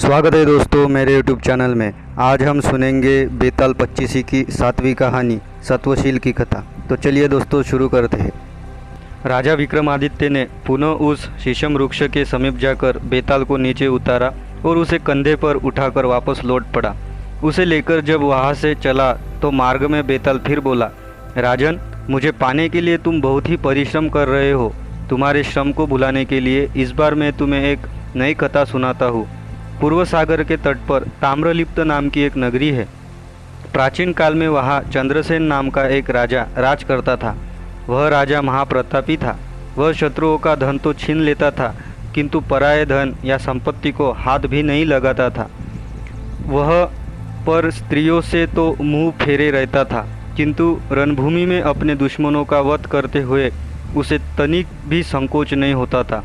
स्वागत है दोस्तों मेरे YouTube चैनल में। आज हम सुनेंगे बेताल पच्चीसी की 7वीं कहानी सत्वशील की कथा। तो चलिए दोस्तों शुरू करते हैं। राजा विक्रमादित्य ने पुनः उस शीशम वृक्ष के समीप जाकर बेताल को नीचे उतारा और उसे कंधे पर उठाकर वापस लौट पड़ा। उसे लेकर जब वहाँ से चला तो मार्ग में बेताल फिर बोला, राजन, मुझे पाने के लिए तुम बहुत ही परिश्रम कर रहे हो। तुम्हारे श्रम को भुलाने के लिए इस बार मैं तुम्हें एक नई कथा सुनाता हूँ। पूर्व सागर के तट पर ताम्रलिप्त नाम की एक नगरी है। प्राचीन काल में वहाँ चंद्रसेन नाम का एक राजा राज करता था। वह राजा महाप्रतापी था। वह शत्रुओं का धन तो छीन लेता था, किंतु पराये धन या संपत्ति को हाथ भी नहीं लगाता था। वह पर स्त्रियों से तो मुंह फेरे रहता था, किंतु रणभूमि में अपने दुश्मनों का वध करते हुए उसे तनिक भी संकोच नहीं होता था।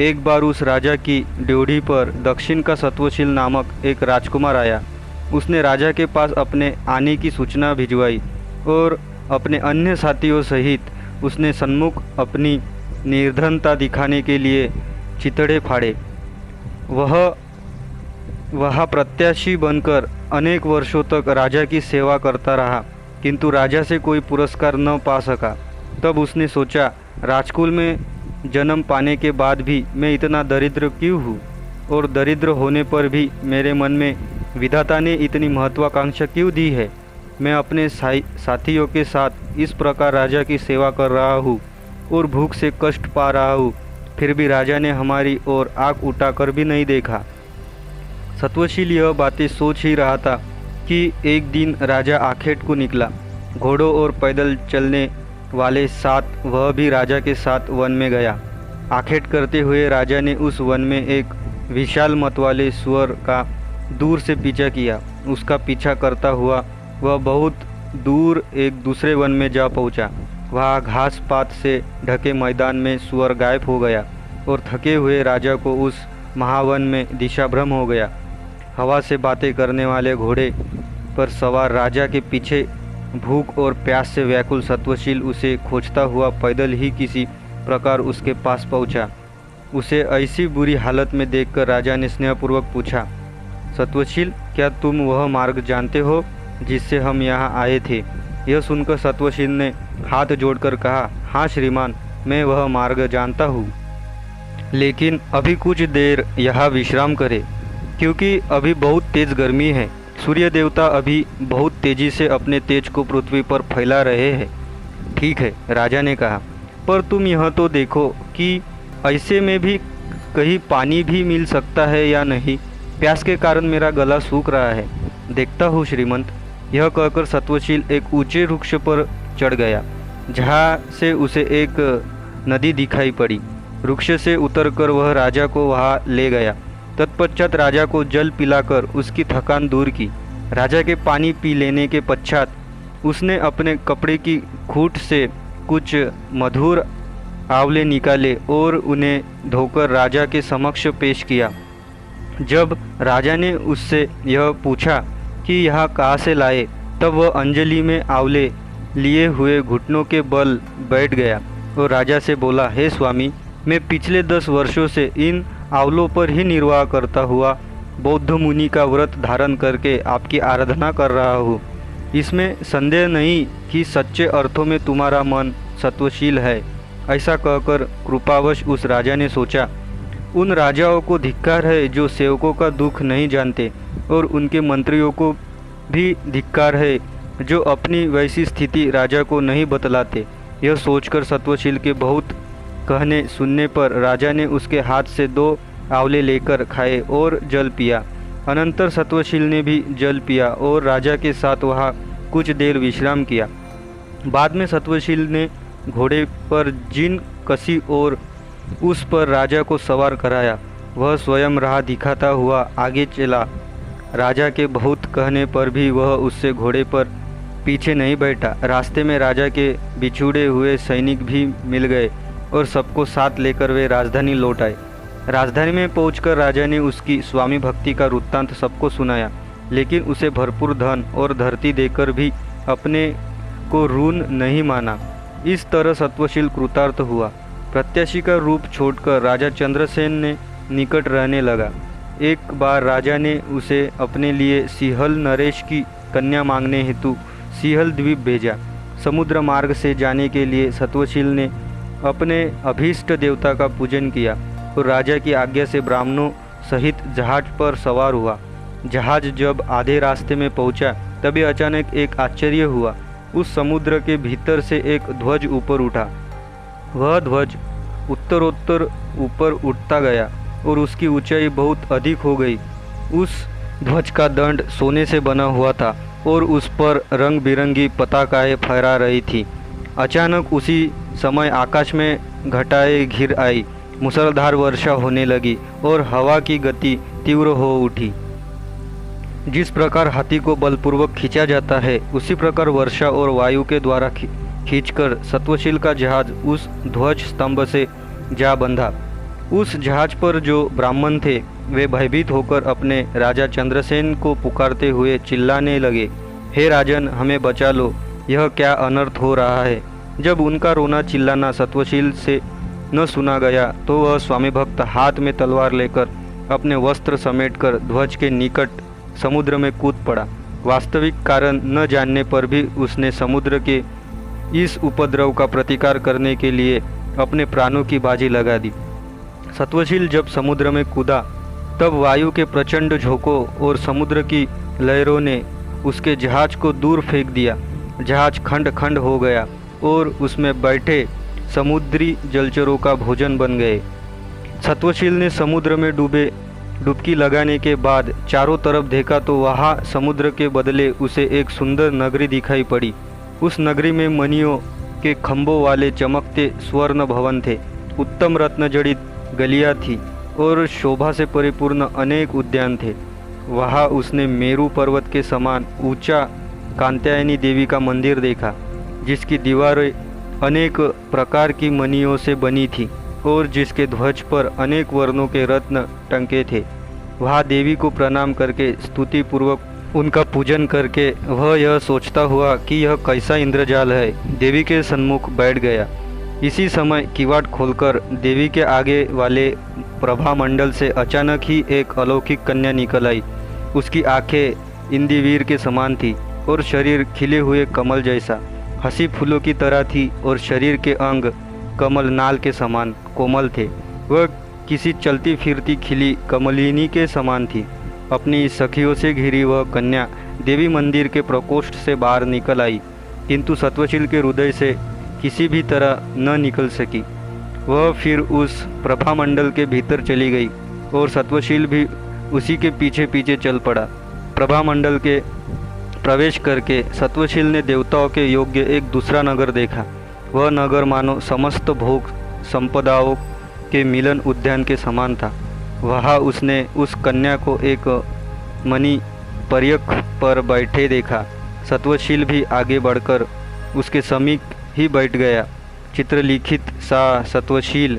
एक बार उस राजा की ड्योढ़ी पर दक्षिण का सत्वशील नामक एक राजकुमार आया। उसने राजा के पास अपने आने की सूचना भिजवाई और अपने अन्य साथियों सहित उसने सन्मुख अपनी निर्धनता दिखाने के लिए चितड़े फाड़े। वह प्रत्याशी बनकर अनेक वर्षों तक राजा की सेवा करता रहा, किंतु राजा से कोई पुरस्कार न पा सका। तब उसने सोचा, राजकुल में जन्म पाने के बाद भी मैं इतना दरिद्र क्यों हूँ, और दरिद्र होने पर भी मेरे मन में विधाता ने इतनी महत्वाकांक्षा क्यों दी है। मैं अपने साथियों के साथ इस प्रकार राजा की सेवा कर रहा हूँ और भूख से कष्ट पा रहा हूँ, फिर भी राजा ने हमारी ओर आँख उठाकर भी नहीं देखा। सत्वशील यह बातें सोच ही रहा था कि एक दिन राजा आखेट को निकला। घोड़ों और पैदल चलने वाले साथ वह भी राजा के साथ वन में गया। आखेट करते हुए राजा ने उस वन में एक विशाल मत वाले सुअर का दूर से पीछा किया। उसका पीछा करता हुआ वह बहुत दूर एक दूसरे वन में जा पहुंचा। वहाँ घास पात से ढके मैदान में सुअर गायब हो गया और थके हुए राजा को उस महावन में दिशाभ्रम हो गया। हवा से बातें करने वाले घोड़े पर सवार राजा के पीछे भूख और प्यास से व्याकुल सत्वशील उसे खोजता हुआ पैदल ही किसी प्रकार उसके पास पहुंचा। उसे ऐसी बुरी हालत में देखकर राजा ने स्नेहपूर्वक पूछा, सत्वशील, क्या तुम वह मार्ग जानते हो जिससे हम यहाँ आए थे? यह सुनकर सत्वशील ने हाथ जोड़कर कहा, हाँ श्रीमान, मैं वह मार्ग जानता हूँ, लेकिन अभी कुछ देर यहाँ विश्राम करें, क्योंकि अभी बहुत तेज़ गर्मी है। सूर्य देवता अभी बहुत तेज़ी से अपने तेज को पृथ्वी पर फैला रहे हैं। ठीक है, राजा ने कहा, पर तुम यह तो देखो कि ऐसे में भी कहीं पानी भी मिल सकता है या नहीं। प्यास के कारण मेरा गला सूख रहा है। देखता हूँ श्रीमंत। यह कहकर सत्वशील एक ऊंचे वृक्ष पर चढ़ गया, जहाँ से उसे एक नदी दिखाई पड़ी। वृक्ष से उतरकर वह राजा को वहाँ ले गया। तत्पश्चात राजा को जल पिलाकर उसकी थकान दूर की। राजा के पानी पी लेने के पश्चात उसने अपने कपड़े की खूंट से कुछ मधुर आंवले निकाले और उन्हें धोकर राजा के समक्ष पेश किया। जब राजा ने उससे यह पूछा कि यह कहाँ से लाए, तब वह अंजलि में आंवले लिए हुए घुटनों के बल बैठ गया और राजा से बोला, हे स्वामी, मैं पिछले 10 वर्षों से इन आंवलों पर ही निर्वाह करता हुआ बौद्ध मुनि का व्रत धारण करके आपकी आराधना कर रहा हूँ। इसमें संदेह नहीं कि सच्चे अर्थों में तुम्हारा मन सत्वशील है। ऐसा कहकर कृपावश उस राजा ने सोचा, उन राजाओं को धिक्कार है जो सेवकों का दुख नहीं जानते, और उनके मंत्रियों को भी धिक्कार है जो अपनी वैसी स्थिति राजा को नहीं बतलाते। यह सोचकर सत्वशील के बहुत कहने सुनने पर राजा ने उसके हाथ से 2 आंवले लेकर खाए और जल पिया। अनंतर सत्वशील ने भी जल पिया और राजा के साथ वहाँ कुछ देर विश्राम किया। बाद में सत्वशील ने घोड़े पर जिन कसी और उस पर राजा को सवार कराया। वह स्वयं राह दिखाता हुआ आगे चला। राजा के बहुत कहने पर भी वह उससे घोड़े पर पीछे नहीं बैठा। रास्ते में राजा के बिछुड़े हुए सैनिक भी मिल गए और सबको साथ लेकर वे राजधानी लौट आए। राजधानी में पहुंचकर राजा ने उसकी स्वामी भक्ति का वृत्तांत सबको सुनाया, लेकिन उसे भरपूर धन और धरती देकर भी अपने को ऋण नहीं माना। इस तरह सत्वशील कृतार्थ हुआ। प्रत्याशी का रूप छोड़कर राजा चंद्रसेन ने निकट रहने लगा। एक बार राजा ने उसे अपने लिए सिंहल नरेश की कन्या मांगने हेतु सिंहल द्वीप भेजा। समुद्र मार्ग से जाने के लिए सत्वशील ने अपने अभीष्ट देवता का पूजन किया और राजा की आज्ञा से ब्राह्मणों सहित जहाज पर सवार हुआ। जहाज जब आधे रास्ते में पहुंचा तभी अचानक एक आश्चर्य हुआ। उस समुद्र के भीतर से एक ध्वज ऊपर उठा। वह ध्वज उत्तरोत्तर ऊपर उठता गया और उसकी ऊंचाई बहुत अधिक हो गई। उस ध्वज का दंड सोने से बना हुआ था और उस पर रंग बिरंगी पताकाएं फहरा रही थी। अचानक उसी समय आकाश में घटाएं घिर आई, मूसलाधार वर्षा होने लगी और हवा की गति तीव्र हो उठी। जिस प्रकार हाथी को बलपूर्वक खींचा जाता है उसी प्रकार वर्षा और वायु के द्वारा खींचकर सत्वशील का जहाज उस ध्वज स्तंभ से जा बंधा। उस जहाज पर जो ब्राह्मण थे वे भयभीत होकर अपने राजा चंद्रसेन को पुकारते हुए चिल्लाने लगे, हे राजन, हमें बचा लो, यह क्या अनर्थ हो रहा है। जब उनका रोना चिल्लाना सत्वशील से न सुना गया तो वह स्वामी भक्त हाथ में तलवार लेकर अपने वस्त्र समेटकर ध्वज के निकट समुद्र में कूद पड़ा। वास्तविक कारण न जानने पर भी उसने समुद्र के इस उपद्रव का प्रतिकार करने के लिए अपने प्राणों की बाजी लगा दी। सत्वशील जब समुद्र में कूदा तब वायु के प्रचंड झोंकों और समुद्र की लहरों ने उसके जहाज को दूर फेंक दिया। जहाज खंड खंड हो गया और उसमें बैठे समुद्री जलचरों का भोजन बन गए। सत्वशील ने समुद्र में डुबकी लगाने के बाद चारों तरफ देखा तो वहाँ समुद्र के बदले उसे एक सुंदर नगरी दिखाई पड़ी। उस नगरी में मणियों के खंभों वाले चमकते स्वर्ण भवन थे, उत्तम रत्न जड़ित गलियाँ थी और शोभा से परिपूर्ण अनेक उद्यान थे। वहाँ उसने मेरू पर्वत के समान ऊंचा कात्यायनी देवी का मंदिर देखा, जिसकी दीवारें अनेक प्रकार की मणियों से बनी थी और जिसके ध्वज पर अनेक वर्णों के रत्न टंके थे। वहाँ देवी को प्रणाम करके स्तुति पूर्वक उनका पूजन करके वह यह सोचता हुआ कि यह कैसा इंद्रजाल है, देवी के सन्मुख बैठ गया। इसी समय किवाड़ खोलकर देवी के आगे वाले प्रभा मंडल से अचानक ही एक अलौकिक कन्या निकल आई। उसकी आंखें इंदिवीर के समान थी और शरीर खिले हुए कमल जैसा, हंसी फूलों की तरह थी और शरीर के अंग कमल नाल के समान कोमल थे। वह किसी चलती फिरती खिली कमलिनी के समान थी। अपनी सखियों से घिरी वह कन्या देवी मंदिर के प्रकोष्ठ से बाहर निकल आई, किंतु सत्वशील के हृदय से किसी भी तरह न निकल सकी। वह फिर उस प्रभामंडल के भीतर चली गई और सत्वशील भी उसी के पीछे पीछे चल पड़ा। प्रभामंडल के प्रवेश करके सत्वशील ने देवताओं के योग्य एक दूसरा नगर देखा। वह नगर मानो समस्त भोग संपदाओं के मिलन उद्यान के समान था। वहाँ उसने उस कन्या को एक मणि पर्यक पर बैठे देखा। सत्वशील भी आगे बढ़कर उसके समीप ही बैठ गया। चित्रलिखित सा सत्वशील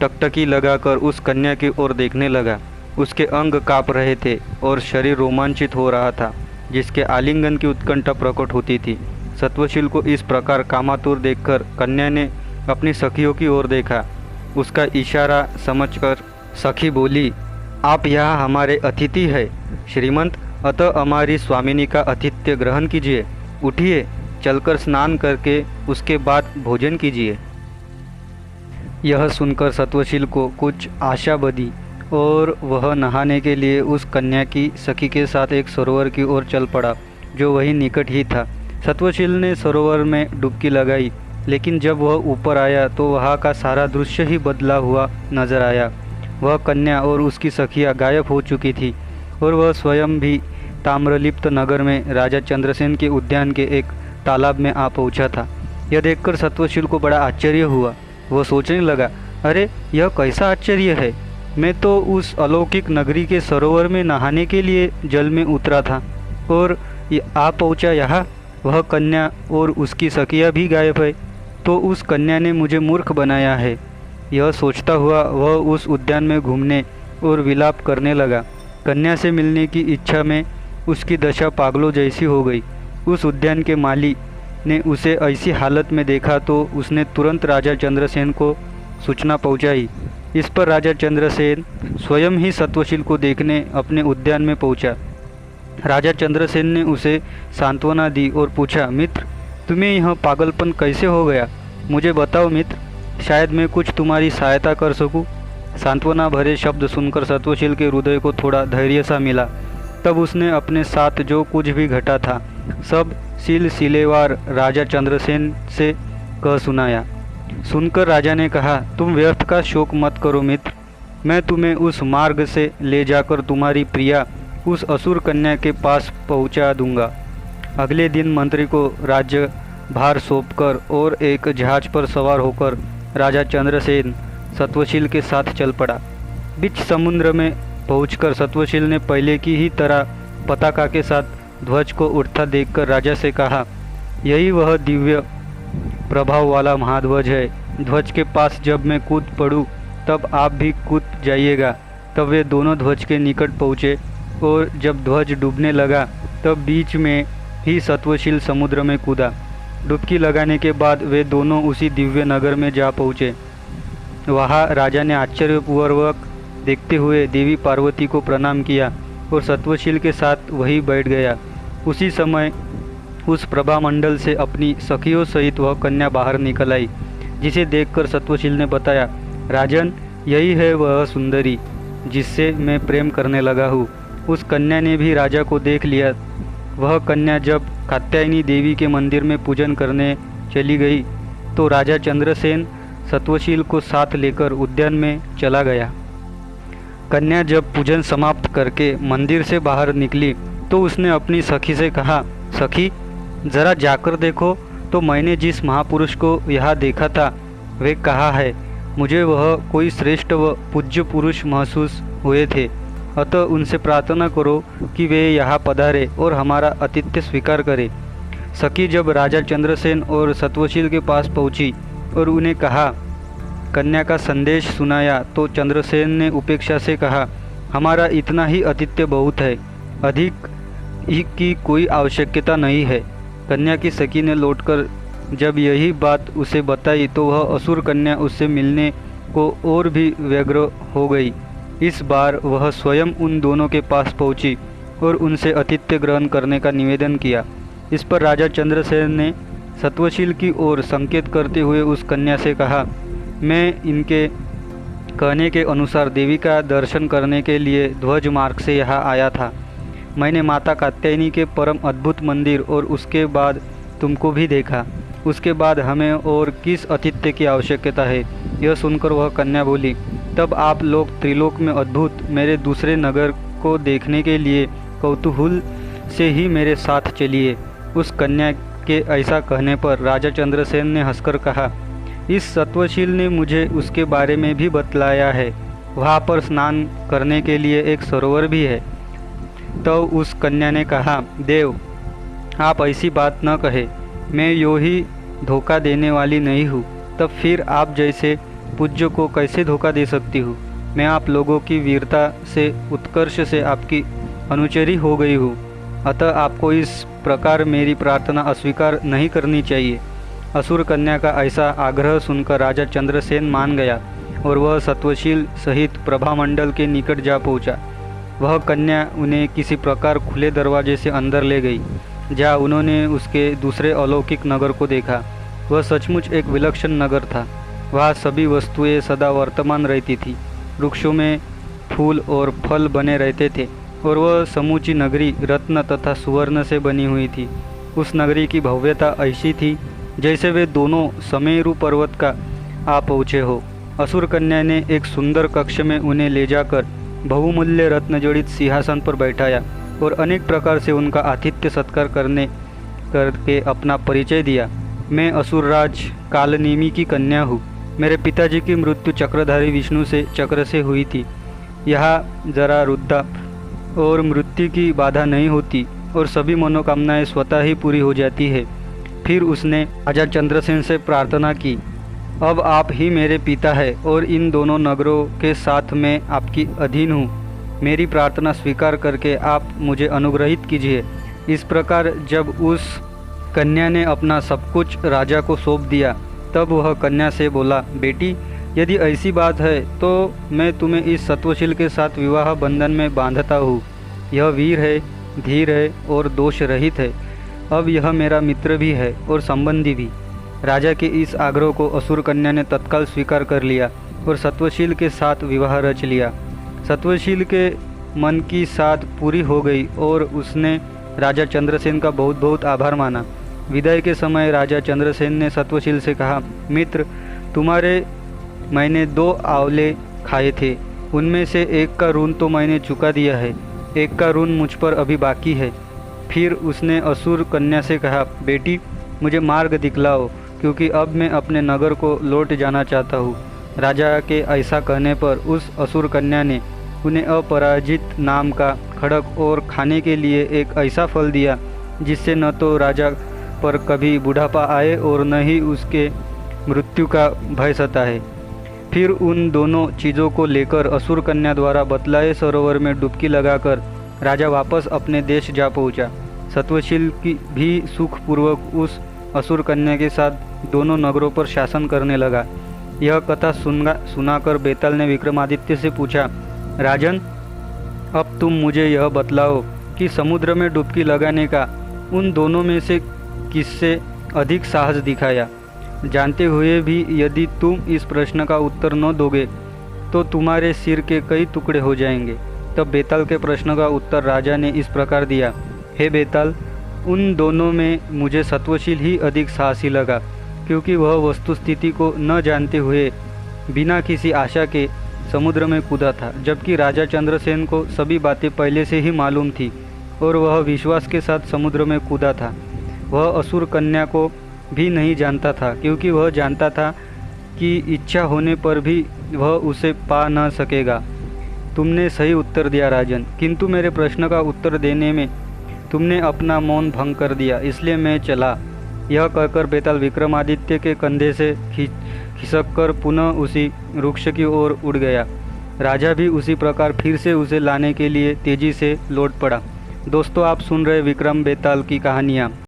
टकटकी लगाकर उस कन्या की ओर देखने लगा। उसके अंग काँप रहे थे और शरीर रोमांचित हो रहा था, जिसके आलिंगन की उत्कंठा प्रकट होती थी। सत्वशील को इस प्रकार कामातुर देखकर कन्या ने अपनी सखियों की ओर देखा। उसका इशारा समझकर सखी बोली, आप यहाँ हमारे अतिथि है श्रीमंत, अतः हमारी स्वामिनी का आतिथ्य ग्रहण कीजिए। उठिए, चलकर स्नान करके उसके बाद भोजन कीजिए। यह सुनकर सत्वशील को कुछ आशा बधी और वह नहाने के लिए उस कन्या की सखी के साथ एक सरोवर की ओर चल पड़ा, जो वहीं निकट ही था। सत्वशील ने सरोवर में डुबकी लगाई, लेकिन जब वह ऊपर आया तो वहाँ का सारा दृश्य ही बदला हुआ नजर आया। वह कन्या और उसकी सखियाँ गायब हो चुकी थी और वह स्वयं भी ताम्रलिप्त नगर में राजा चंद्रसेन के उद्यान के एक तालाब में आ पहुँचा था। यह देखकर सत्वशील को बड़ा आश्चर्य हुआ। वह सोचने लगा, अरे यह कैसा आश्चर्य है, मैं तो उस अलौकिक नगरी के सरोवर में नहाने के लिए जल में उतरा था और आ पहुँचा यहाँ। वह कन्या और उसकी सखियाँ भी गायब है, तो उस कन्या ने मुझे मूर्ख बनाया है। यह सोचता हुआ वह उस उद्यान में घूमने और विलाप करने लगा। कन्या से मिलने की इच्छा में उसकी दशा पागलों जैसी हो गई। उस उद्यान के माली ने उसे ऐसी हालत में देखा तो उसने तुरंत राजा चंद्रसेन को सूचना पहुंचाई इस पर राजा चंद्रसेन स्वयं ही सत्वशील को देखने अपने उद्यान में पहुंचा। राजा चंद्रसेन ने उसे सांत्वना दी और पूछा, मित्र तुम्हें यह पागलपन कैसे हो गया? मुझे बताओ मित्र, शायद मैं कुछ तुम्हारी सहायता कर सकूं। सांत्वना भरे शब्द सुनकर सत्वशील के हृदय को थोड़ा धैर्य सा मिला। तब उसने अपने साथ जो कुछ भी घटा था सब सिलसिलेवार राजा चंद्रसेन से कह सुनाया। सुनकर राजा ने कहा, तुम व्यर्थ का शोक मत करो मित्र, मैं तुम्हें उस मार्ग से ले जाकर तुम्हारी प्रिया उस असुर कन्या के पास पहुंचा दूंगा। अगले दिन मंत्री को राज्य भार सौंपकर और एक जहाज पर सवार होकर राजा चंद्रसेन सत्वशील के साथ चल पड़ा। बीच समुद्र में पहुंचकर सत्वशील ने पहले की ही तरह पताका के साथ ध्वज को उड़ता देखकर राजा से कहा, यही वह दिव्य प्रभाव वाला महाध्वज है। ध्वज के पास जब मैं कूद पड़ूं तब आप भी कूद जाइएगा। तब वे दोनों ध्वज के निकट पहुँचे और जब ध्वज डूबने लगा तब बीच में ही सत्वशील समुद्र में कूदा। डुबकी लगाने के बाद वे दोनों उसी दिव्य नगर में जा पहुँचे। वहाँ राजा ने आश्चर्यपूर्वक देखते हुए देवी पार्वती को प्रणाम किया और सत्वशील के साथ वहीं बैठ गया। उसी समय उस प्रभामंडल से अपनी सखियों सहित वह कन्या बाहर निकल आई, जिसे देखकर सत्वशील ने बताया, राजन यही है वह सुंदरी जिससे मैं प्रेम करने लगा हूँ। उस कन्या ने भी राजा को देख लिया। वह कन्या जब कात्यायनी देवी के मंदिर में पूजन करने चली गई तो राजा चंद्रसेन सत्वशील को साथ लेकर उद्यान में चला गया। कन्या जब पूजन समाप्त करके मंदिर से बाहर निकली तो उसने अपनी सखी से कहा, सखी जरा जाकर देखो तो मैंने जिस महापुरुष को यहाँ देखा था वे कहाँ है। मुझे वह कोई श्रेष्ठ व पूज्य पुरुष महसूस हुए थे, अतः उनसे प्रार्थना करो कि वे यहाँ पधारे और हमारा आतिथ्य स्वीकार करें। सखी जब राजा चंद्रसेन और सत्वशील के पास पहुँची और उन्हें कहा कन्या का संदेश सुनाया तो चंद्रसेन ने उपेक्षा से कहा, हमारा इतना ही आतिथ्य बहुत है, अधिक की कोई आवश्यकता नहीं है। कन्या की सखी ने लौटकर जब यही बात उसे बताई तो वह असुर कन्या उससे मिलने को और भी व्यग्र हो गई। इस बार वह स्वयं उन दोनों के पास पहुंची और उनसे आतिथ्य ग्रहण करने का निवेदन किया। इस पर राजा चंद्रसेन ने सत्वशील की ओर संकेत करते हुए उस कन्या से कहा, मैं इनके कहने के अनुसार देवी का दर्शन करने के लिए ध्वज मार्ग से यहाँ आया था। मैंने माता कात्यायनी के परम अद्भुत मंदिर और उसके बाद तुमको भी देखा। उसके बाद हमें और किस आतिथ्य की आवश्यकता है? यह सुनकर वह कन्या बोली, तब आप लोग त्रिलोक में अद्भुत मेरे दूसरे नगर को देखने के लिए कौतूहल से ही मेरे साथ चलिए। उस कन्या के ऐसा कहने पर राजा चंद्रसेन ने हंसकर कहा, इस सत्वशील ने मुझे उसके बारे में भी बतलाया है। वहाँ पर स्नान करने के लिए एक सरोवर भी है। तो उस कन्या ने कहा, देव आप ऐसी बात न कहे, मैं यूँ ही धोखा देने वाली नहीं हूँ। तब फिर आप जैसे पूज्य को कैसे धोखा दे सकती हूँ? मैं आप लोगों की वीरता से उत्कर्ष से आपकी अनुचरी हो गई हूँ, अतः आपको इस प्रकार मेरी प्रार्थना अस्वीकार नहीं करनी चाहिए। असुर कन्या का ऐसा आग्रह सुनकर राजा चंद्रसेन मान गया और वह सत्वशील सहित प्रभामंडल के निकट जा पहुँचा। वह कन्या उन्हें किसी प्रकार खुले दरवाजे से अंदर ले गई, जहाँ उन्होंने उसके दूसरे अलौकिक नगर को देखा। वह सचमुच एक विलक्षण नगर था। वहाँ सभी वस्तुएं सदा वर्तमान रहती थी। वृक्षों में फूल और फल बने रहते थे और वह समूची नगरी रत्न तथा सुवर्ण से बनी हुई थी। उस नगरी की भव्यता ऐसी थी जैसे वे दोनों समेरु पर्वत का आ पहुँचे हो। असुर कन्या ने एक सुंदर कक्ष में उन्हें ले जाकर बहुमूल्य रत्न जड़ित सिंहासन पर बैठाया और अनेक प्रकार से उनका आतिथ्य सत्कार करके अपना परिचय दिया। मैं असुरराज कालनेमी की कन्या हूँ। मेरे पिताजी की मृत्यु चक्रधारी विष्णु से चक्र से हुई थी। यहाँ जरा वृद्धा और मृत्यु की बाधा नहीं होती और सभी मनोकामनाएं स्वतः ही पूरी हो जाती है। फिर उसने राजा चंद्रसेन से प्रार्थना की, अब आप ही मेरे पिता है और इन दोनों नगरों के साथ मैं आपकी अधीन हूँ। मेरी प्रार्थना स्वीकार करके आप मुझे अनुग्रहित कीजिए। इस प्रकार जब उस कन्या ने अपना सब कुछ राजा को सौंप दिया तब वह कन्या से बोला, बेटी यदि ऐसी बात है तो मैं तुम्हें इस सत्वशील के साथ विवाह बंधन में बांधता हूँ। यह वीर है, धीर है और दोष रहित है। अब यह मेरा मित्र भी है और संबंधी भी। राजा के इस आग्रह को असुर कन्या ने तत्काल स्वीकार कर लिया और सत्वशील के साथ विवाह रच लिया। सत्वशील के मन की साध पूरी हो गई और उसने राजा चंद्रसेन का बहुत बहुत आभार माना। विदाई के समय राजा चंद्रसेन ने सत्वशील से कहा, मित्र, तुम्हारे मैंने 2 आंवले खाए थे, उनमें से एक का ऋण तो मैंने चुका दिया है, एक का ऋण मुझ पर अभी बाकी है। फिर उसने असुर कन्या से कहा, बेटी, मुझे मार्ग दिखलाओ, क्योंकि अब मैं अपने नगर को लौट जाना चाहता हूँ। राजा के ऐसा कहने पर उस असुर कन्या ने उन्हें अपराजित नाम का खड्ग और खाने के लिए एक ऐसा फल दिया जिससे न तो राजा पर कभी बुढ़ापा आए और न ही उसके मृत्यु का भय सताए। फिर उन दोनों चीज़ों को लेकर असुर कन्या द्वारा बतलाए सरोवर में डुबकी लगाकर राजा वापस अपने देश जा पहुंचा। सत्वशील की भी सुखपूर्वक उस असुर कन्या के साथ दोनों नगरों पर शासन करने लगा। यह कथा सुनाकर बेताल ने विक्रमादित्य से पूछा, राजन, अब तुम मुझे यह बतलाओ कि समुद्र में डुबकी लगाने का उन दोनों में से किससे अधिक साहस दिखाया। जानते हुए भी यदि तुम इस प्रश्न का उत्तर न दोगे तो तुम्हारे सिर के कई टुकड़े हो जाएंगे। तब बेताल के प्रश्न का उत्तर राजा ने इस प्रकार दिया, हे बेताल, उन दोनों में मुझे सत्वशील ही अधिक साहसी लगा, क्योंकि वह वस्तुस्थिति को न जानते हुए बिना किसी आशा के समुद्र में कूदा था, जबकि राजा चंद्रसेन को सभी बातें पहले से ही मालूम थी और वह विश्वास के साथ समुद्र में कूदा था। वह असुर कन्या को भी नहीं जानता था, क्योंकि वह जानता था कि इच्छा होने पर भी वह उसे पा न सकेगा। तुमने सही उत्तर दिया राजन, किंतु मेरे प्रश्न का उत्तर देने में तुमने अपना मौन भंग कर दिया, इसलिए मैं चला। यह कहकर बेताल विक्रमादित्य के कंधे से खिसककर पुनः उसी वृक्ष की ओर उड़ गया। राजा भी उसी प्रकार फिर से उसे लाने के लिए तेजी से लौट पड़ा। दोस्तों, आप सुन रहे विक्रम बेताल की कहानियाँ।